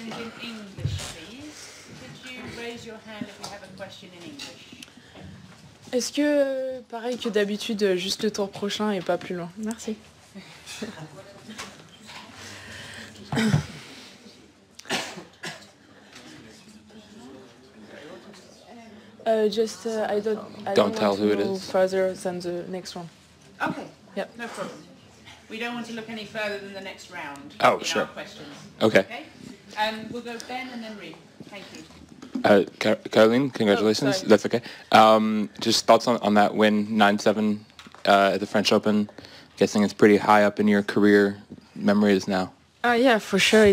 questions in English, please? Could you raise your hand if you have a question in English? Est-ce que, pareil que d'habitude, juste le tour prochain et pas plus loin? Merci. I don't tell want who to it go is. further than the next one. Okay. Yep. No problem. We don't want to look any further than the next round. Oh, in sure. Our questions. Okay. Okay. We'll go Ben and then Reed. Thank you. Caroline, congratulations. sorry. That's okay. Just thoughts on that win, 9-7 at the French Open. Guessing it's pretty high up in your career memories now. Yeah, for sure.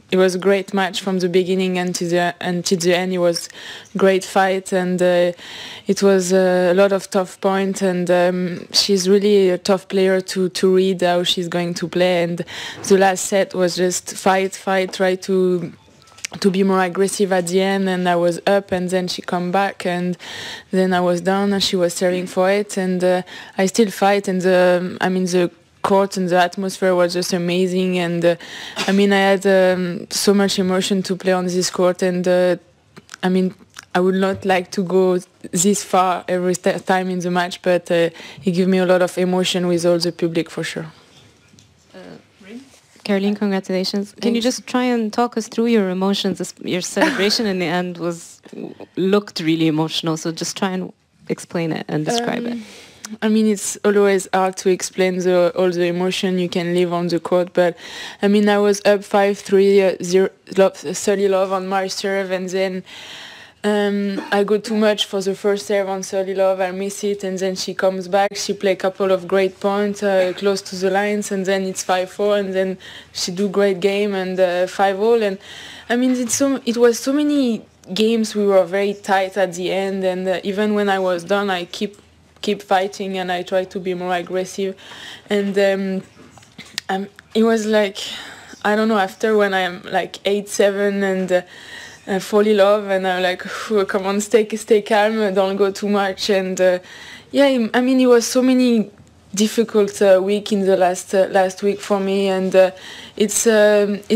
It was a great match from the beginning until the end. It was a great fight, and it was a lot of tough points. And she's really a tough player to read how she's going to play. And the last set was just fight, try to be more aggressive at the end, and I was up, and then she come back, and then I was down, and she was serving for it, and I still fight, and the court and the atmosphere was just amazing, and I had so much emotion to play on this court, and I would not like to go this far every time in the match, but it gave me a lot of emotion with all the public for sure. Caroline, congratulations. Can you just try and talk us through your emotions? Your celebration in the end looked really emotional, so just try and explain it and describe it. It's always hard to explain all the emotion you can live on the court, but I was up 5-3, 30 love on my serve, and then I go too much for the first serve on 30 love, I miss it, and then she comes back, she play a couple of great points close to the lines, and then it's 5-4, and then she do great game, and 5-all, and it was so many games we were very tight at the end, and even when I was done, I keep fighting, and I try to be more aggressive, and it was like, I don't know, after when I'm like 8-7 and fall in love, and I'm like, come on, stay calm, don't go too much, and it was so many difficult week in the last week for me, and it's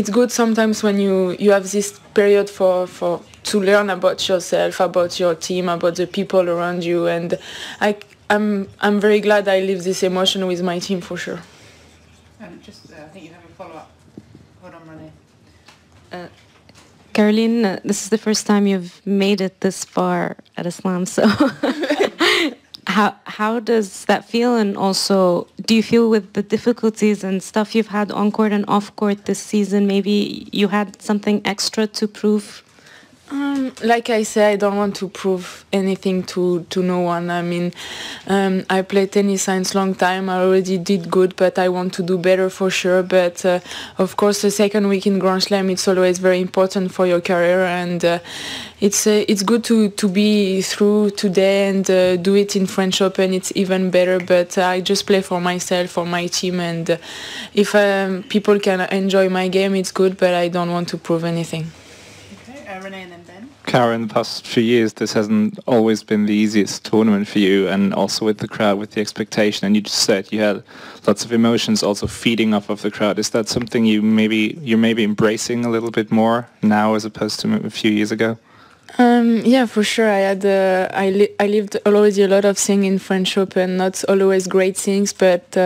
good sometimes when you have this period to learn about yourself, about your team, about the people around you, and I'm very glad I live this emotion with my team for sure. I think you have a follow-up. Hold on, René. Caroline, this is the first time you've made it this far at Islam, so how does that feel? And also, do you feel with the difficulties and stuff you've had on court and off court this season, maybe you had something extra to prove? Like I said, I don't want to prove anything to no one. I played tennis since long time. I already did good, but I want to do better for sure. But of course, the second week in Grand Slam, it's always very important for your career, and it's good to be through today and do it in French Open. It's even better. But I just play for myself, for my team, and if people can enjoy my game, it's good. But I don't want to prove anything. René and then Ben. Cara, in the past few years, this hasn't always been the easiest tournament for you, and also with the crowd, with the expectation. And you just said you had lots of emotions also feeding off of the crowd. Is that something you're maybe embracing a little bit more now as opposed to a few years ago? Yeah, for sure. I lived already a lot of things in French Open, not always great things, but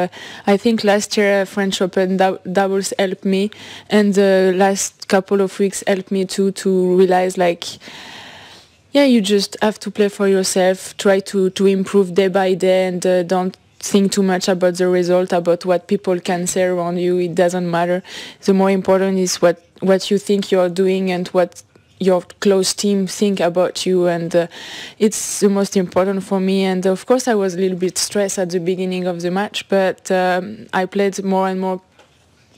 I think last year French Open doubles helped me, and the last couple of weeks helped me too to realize you just have to play for yourself, try to improve day by day, and don't think too much about the result, about what people can say around you. It doesn't matter. The more important is what you think you're doing and what your close team think about you, and it's the most important for me. And of course I was a little bit stressed at the beginning of the match, but I played more and more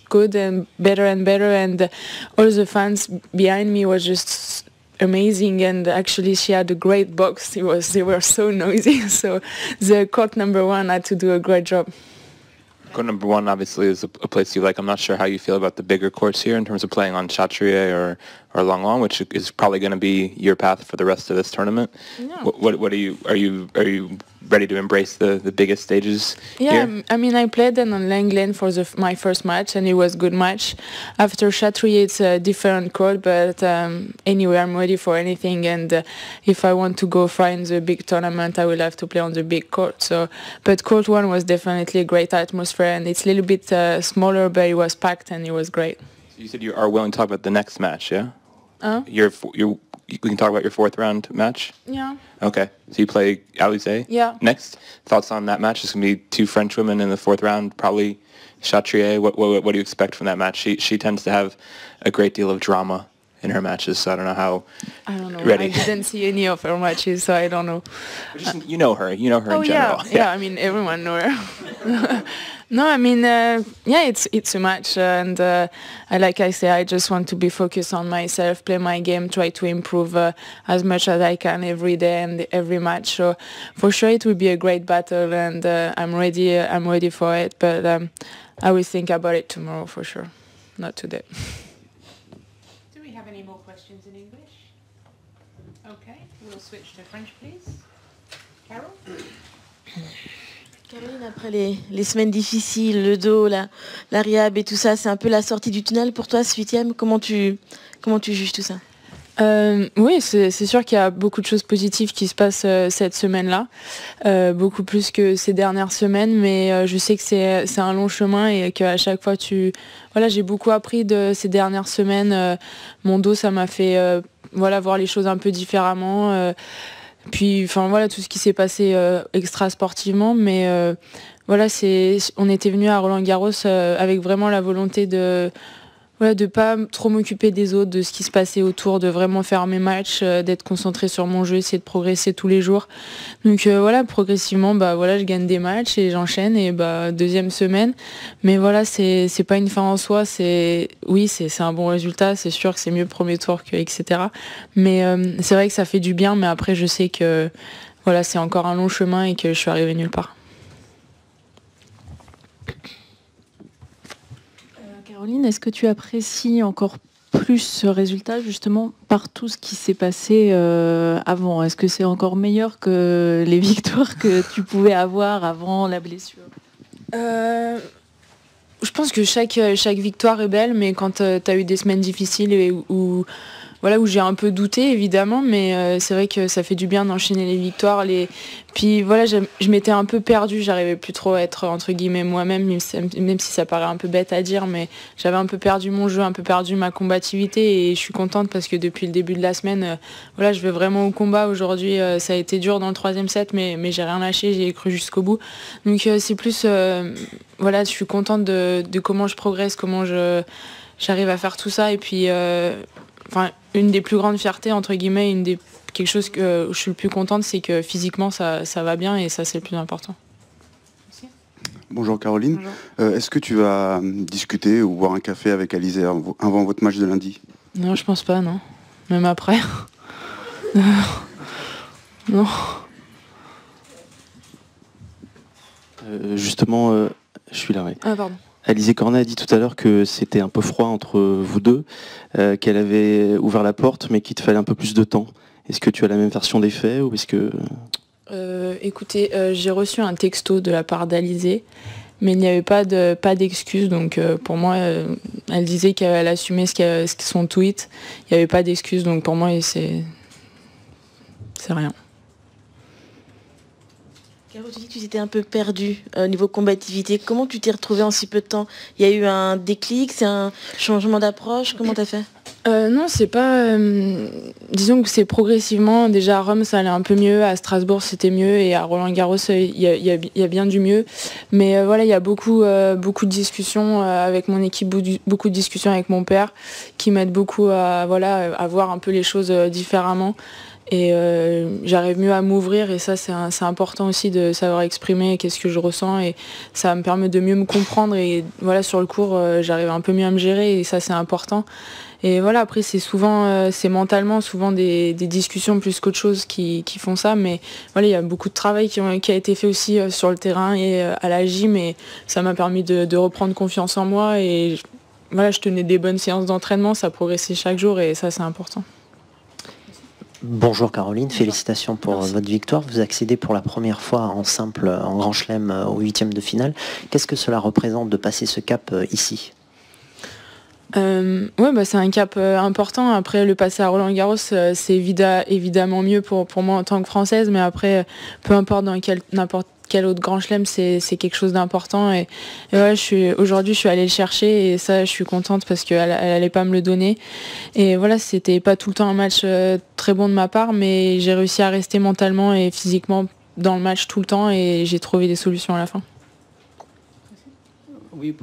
good and better, and all the fans behind me was just amazing, and actually she had a great box. They were so noisy, so the court number 1 had to do a great job. Court number 1 obviously is a place you like. I'm not sure how you feel about the bigger courts here in terms of playing on Chatrier or Langlong, which is probably going to be your path for the rest of this tournament. Yeah. What are you ready to embrace the biggest stages Yeah, here? I mean, I played then on Langland for my first match, and it was a good match. After Chatrier, it's a different court, but anyway, I'm ready for anything. And if I want to go find the big tournament, I will have to play on the big court. So, but court one was definitely a great atmosphere, and it's a little bit smaller, but it was packed and it was great. So you said you are willing to talk about the next match, yeah? Huh? We can talk about your fourth round match? Yeah. Okay. So you play Alizé Yeah. next. Thoughts on that match? It's going to be two French women in the fourth round, probably Chatrier. What do you expect from that match? She tends to have a great deal of drama in her matches, so I don't know how I don't know. ready. I didn't see any of her matches, so I don't know. You know her in general. Yeah. I mean, everyone know her. No, I mean, yeah, it's a match, and like I say, I just want to be focused on myself, play my game, try to improve as much as I can every day and every match. So for sure, it will be a great battle, and I'm ready. I'm ready for it, but I will think about it tomorrow for sure, not today. Do we have any more questions in English? Okay, we'll switch to French, please. Carol? Caroline, après les semaines difficiles, le dos, la rehab et tout ça, c'est un peu la sortie du tunnel pour toi, ce 8e. Comment tu juges tout ça? Oui, c'est sûr qu'il y a beaucoup de choses positives qui se passent cette semaine-là, beaucoup plus que ces dernières semaines, mais je sais que c'est un long chemin et qu'à chaque fois j'ai beaucoup appris de ces dernières semaines. Mon dos, ça m'a fait voir les choses un peu différemment. Puis, enfin voilà, tout ce qui s'est passé extra sportivement, mais on était venu à Roland-Garros avec vraiment la volonté de pas trop m'occuper des autres, de ce qui se passait autour, de vraiment faire mes matchs, d'être concentré sur mon jeu, essayer de progresser tous les jours. Donc progressivement, je gagne des matchs et j'enchaîne et deuxième semaine. Mais voilà, c'est pas une fin en soi. C'est un bon résultat. C'est sûr que c'est mieux premier tour que etc. Mais c'est vrai que ça fait du bien. Mais après, je sais que c'est encore un long chemin et que je suis arrivée nulle part. Caroline, est-ce que tu apprécies encore plus ce résultat justement par tout ce qui s'est passé avant? Est-ce que c'est encore meilleur que les victoires que tu pouvais avoir avant la blessure? Je pense que chaque victoire est belle, mais quand tu as eu des semaines difficiles et où j'ai un peu douté évidemment, mais c'est vrai que ça fait du bien d'enchaîner les victoires. Puis je m'étais un peu perdue, j'arrivais plus trop à être entre guillemets moi-même, même si ça paraît un peu bête à dire, mais j'avais un peu perdu mon jeu, un peu perdu ma combativité et je suis contente parce que depuis le début de la semaine, je vais vraiment au combat. Aujourd'hui, ça a été dur dans le 3e set, mais j'ai rien lâché, j'ai cru jusqu'au bout. Donc c'est plus, je suis contente de comment je progresse, comment j'arrive à faire tout ça et puis une des plus grandes fiertés, entre guillemets, quelque chose que je suis le plus contente, c'est que physiquement, ça va bien et ça, c'est le plus important. Merci. Bonjour Caroline. Bonjour. Est-ce que tu vas discuter ou boire un café avec Alizé avant votre match de lundi? Non, je pense pas, non. Même après. Non. Justement, je suis là, oui. Ah, pardon. Alizé Cornet a dit tout à l'heure que c'était un peu froid entre vous deux, qu'elle avait ouvert la porte, mais qu'il te fallait un peu plus de temps. Est-ce que tu as la même version des faits ou est-ce que... Écoutez, j'ai reçu un texto de la part d'Alizé, mais il n'y avait pas d'excuse. Donc pour moi, elle disait qu'elle assumait son tweet. Il n'y avait pas d'excuse, donc pour moi, c'est rien. Caro, tu dis que tu t'étais un peu perdue au niveau combativité. Comment tu t'es retrouvée en si peu de temps? Il y a eu un déclic, c'est un changement d'approche? Comment t'as fait? Non, c'est pas... disons que c'est progressivement. Déjà à Rome, ça allait un peu mieux. À Strasbourg, c'était mieux. Et à Roland-Garros, il y a bien du mieux. Mais il y a beaucoup de discussions avec mon équipe, beaucoup de discussions avec mon père qui m'aident beaucoup à voir un peu les choses différemment. Et j'arrive mieux à m'ouvrir et ça c'est important aussi de savoir exprimer qu'est-ce que je ressens et ça me permet de mieux me comprendre et sur le court j'arrive un peu mieux à me gérer et ça c'est important. Et après c'est souvent c'est mentalement souvent des discussions plus qu'autre chose qui font ça, mais il y a beaucoup de travail qui a été fait aussi sur le terrain et à la gym et ça m'a permis de reprendre confiance en moi et je tenais des bonnes séances d'entraînement, ça progressait chaque jour et ça c'est important. Bonjour Caroline, félicitations pour votre victoire. Vous accédez pour la première fois en simple en Grand Chelem au 8e de finale. Qu'est-ce que cela représente de passer ce cap ici? Ouais, bah, c'est un cap important. Après, le passer à Roland-Garros, c'est évidemment mieux pour moi en tant que Française, mais après, peu importe dans n'importe quel autre Grand Chelem, c'est quelque chose d'important. Et ouais, aujourd'hui, je suis allée le chercher et ça, je suis contente parce qu'elle allait pas me le donner. Et voilà, c'était pas tout le temps un match très bon de ma part, mais j'ai réussi à rester mentalement et physiquement dans le match tout le temps et j'ai trouvé des solutions à la fin. Oui,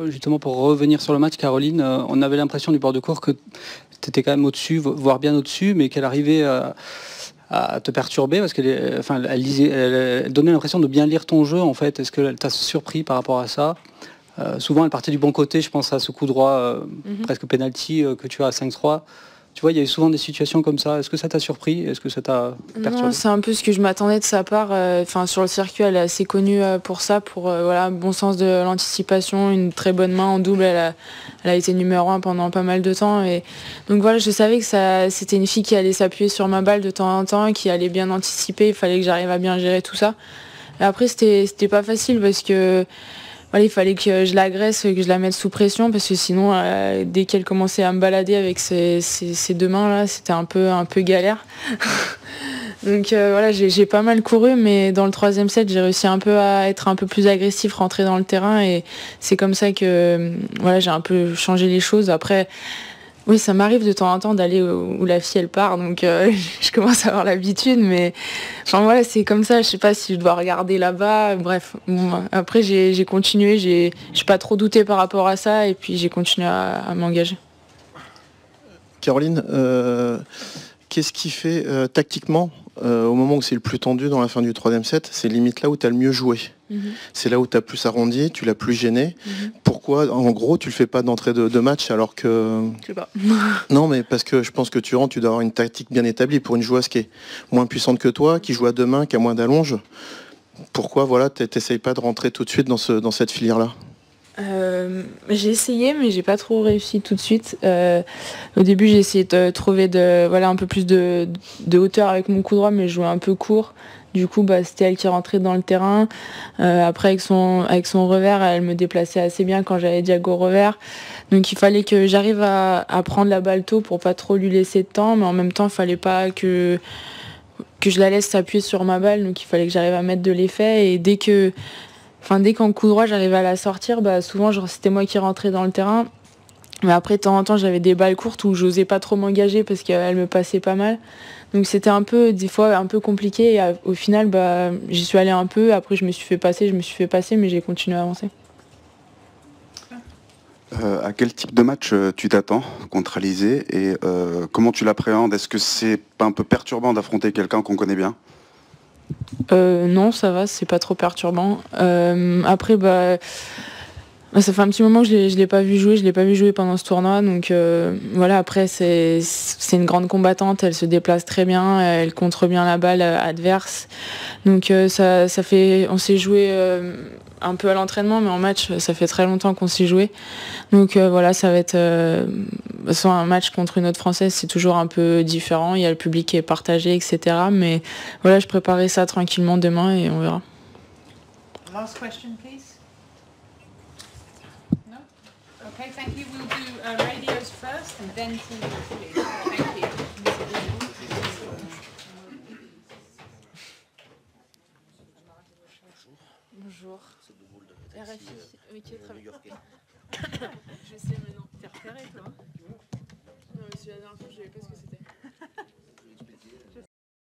justement pour revenir sur le match, Caroline, on avait l'impression du bord de court que tu étais quand même au-dessus, voire bien au-dessus, mais qu'elle arrivait à te perturber parce qu'elle elle donnait l'impression de bien lire ton jeu en fait. Est-ce qu'elle t'a surpris par rapport à ça? Souvent elle partait du bon côté, je pense à ce coup droit presque penalty que tu as à 5-3. Tu vois, il y a eu souvent des situations comme ça. Est-ce que ça t'a surpris? Est-ce que ça t'a perturbé? Non, c'est un peu ce que je m'attendais de sa part. Enfin, sur le circuit, elle est assez connue pour ça, pour voilà, bon sens de l'anticipation, une très bonne main en double. Elle a été numéro 1 pendant pas mal de temps. Et donc voilà, je savais que c'était une fille qui allait s'appuyer sur ma balle de temps en temps, qui allait bien anticiper. Il fallait que j'arrive à bien gérer tout ça. Et après, c'était pas facile parce que voilà, il fallait que je l'agresse, que je la mette sous pression parce que sinon, dès qu'elle commençait à me balader avec ses deux mains là, c'était un peu galère. Donc voilà, j'ai pas mal couru, mais dans le 3e set, j'ai réussi un peu à être un peu plus agressif, rentrer dans le terrain et c'est comme ça que voilà, j'ai un peu changé les choses. Après, oui, ça m'arrive de temps en temps d'aller où la fille elle part, donc je commence à avoir l'habitude, mais enfin voilà, c'est comme ça, je sais pas si je dois regarder là-bas, bref. Bon, après j'ai continué, j'ai pas trop douté par rapport à ça, et puis j'ai continué à m'engager. Caroline, qu'est-ce qui fait tactiquement, au moment où c'est le plus tendu dans la fin du 3e set, c'est limite là où tu as le mieux joué? C'est là où tu as plus arrondi, tu l'as plus gêné. Pourquoi, en gros, tu le fais pas d'entrée de match alors que... Je sais pas. Non, mais parce que je pense que tu rentres, tu dois avoir une tactique bien établie pour une joueuse qui est moins puissante que toi, qui joue à deux mains, qui a moins d'allonge. Pourquoi, voilà, t'essayes pas de rentrer tout de suite dans cette filière-là? J'ai essayé, mais j'ai pas trop réussi tout de suite. Au début, j'ai essayé de trouver un peu plus de hauteur avec mon coup droit, mais je jouais un peu court. Du coup, c'était elle qui rentrait dans le terrain. Après, avec son revers, elle me déplaçait assez bien quand j'avais diago revers. Donc, il fallait que j'arrive à prendre la balle tôt pour pas trop lui laisser de temps, mais en même temps, il fallait pas que je la laisse s'appuyer sur ma balle. Donc, il fallait que j'arrive à mettre de l'effet. Et dès qu'en coup droit, j'arrivais à la sortir, souvent, c'était moi qui rentrais dans le terrain. Mais après, de temps en temps, j'avais des balles courtes où j'osais pas trop m'engager parce qu'elle me passait pas mal. Donc c'était des fois un peu compliqué. Et au final, j'y suis allée un peu. Après, je me suis fait passer, mais j'ai continué à avancer. À quel type de match tu t'attends contre Alizé et comment tu l'appréhendes? Est-ce que c'est pas un peu perturbant d'affronter quelqu'un qu'on connaît bien? Non, ça va, c'est pas trop perturbant. Après, ça fait un petit moment que je l'ai pas vu jouer pendant ce tournoi, donc voilà. Après, c'est une grande combattante, elle se déplace très bien, elle contre bien la balle adverse, donc on s'est joué un peu à l'entraînement, mais en match, ça fait très longtemps qu'on s'est joué, donc voilà, ça va être soit un match contre une autre Française, c'est toujours un peu différent, il y a le public qui est partagé, etc. Mais voilà, je préparais ça tranquillement demain et on verra. Last question, please. Okay, thank you. We'll do radios first and then TV, please. Thank you. Bonjour. RFI. Ok, très bien. Je sais, mais non. T'es repéré, toi.